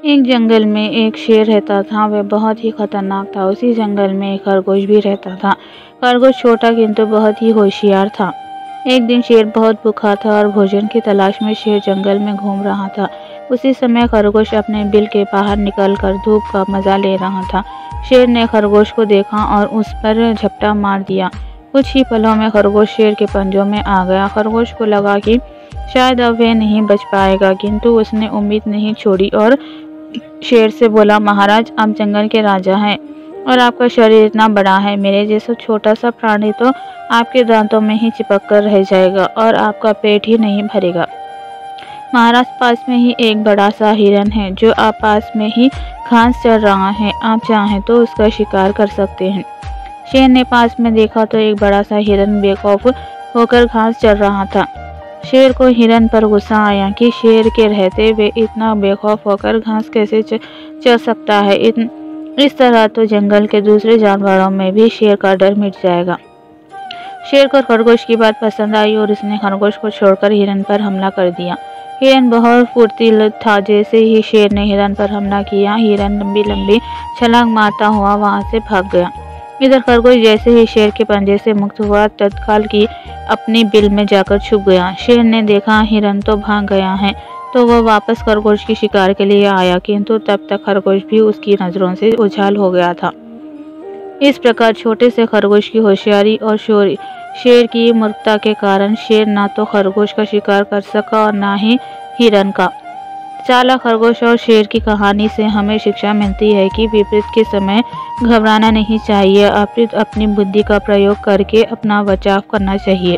एक जंगल में एक शेर रहता था। वह बहुत ही खतरनाक था। उसी जंगल में एक खरगोश भी रहता था। खरगोश छोटा किंतु बहुत ही होशियार था। एक दिन शेर बहुत भूखा था और भोजन की तलाश में शेर जंगल में घूम रहा था। उसी समय खरगोश अपने बिल के बाहर निकलकर धूप का मजा ले रहा था। शेर ने खरगोश को देखा और उस पर झपटा मार दिया। कुछ ही पलों में खरगोश शेर के पंजों में आ गया। खरगोश को लगा कि शायद अब वह नहीं बच पाएगा, किंतु उसने उम्मीद नहीं छोड़ी और शेर से बोला, महाराज, आप जंगल के राजा हैं और आपका शरीर इतना बड़ा है। मेरे जैसा छोटा सा प्राणी तो आपके दांतों में ही चिपक कर रह जाएगा और आपका पेट ही नहीं भरेगा। महाराज, पास में ही एक बड़ा सा हिरन है जो आप पास में ही घास चर रहा है। आप चाहें तो उसका शिकार कर सकते हैं। शेर ने पास में देखा तो एक बड़ा सा हिरन बेखौफ होकर घास चर रहा था। शेर को हिरन पर गुस्सा आया कि शेर के रहते वे इतना बेखौफ होकर घास कैसे चर सकता है। इस तरह तो जंगल के दूसरे जानवरों में भी शेर का डर मिट जाएगा। शेर को खरगोश की बात पसंद आई और उसने खरगोश को छोड़कर हिरन पर हमला कर दिया। हिरन बहुत फुर्तीला था। जैसे ही शेर ने हिरन पर हमला किया, हिरन लंबी लंबी छलांग मारता हुआ वहां से भाग गया। इधर खरगोश जैसे ही शेर के पंजे से मुक्त हुआ, तत्काल की अपनी बिल में जाकर छुप गया। शेर ने देखा हिरन तो भाग गया है, तो वह वापस खरगोश की शिकार के लिए आया, किंतु तब तक खरगोश भी उसकी नजरों से ओझल हो गया था। इस प्रकार छोटे से खरगोश की होशियारी और शेर की मूर्खता के कारण शेर ना तो खरगोश का शिकार कर सका और ना ही हिरन का। चालाक खरगोश और शेर की कहानी से हमें शिक्षा मिलती है कि विपरीत के समय घबराना नहीं चाहिए, अपनी बुद्धि का प्रयोग करके अपना बचाव करना चाहिए।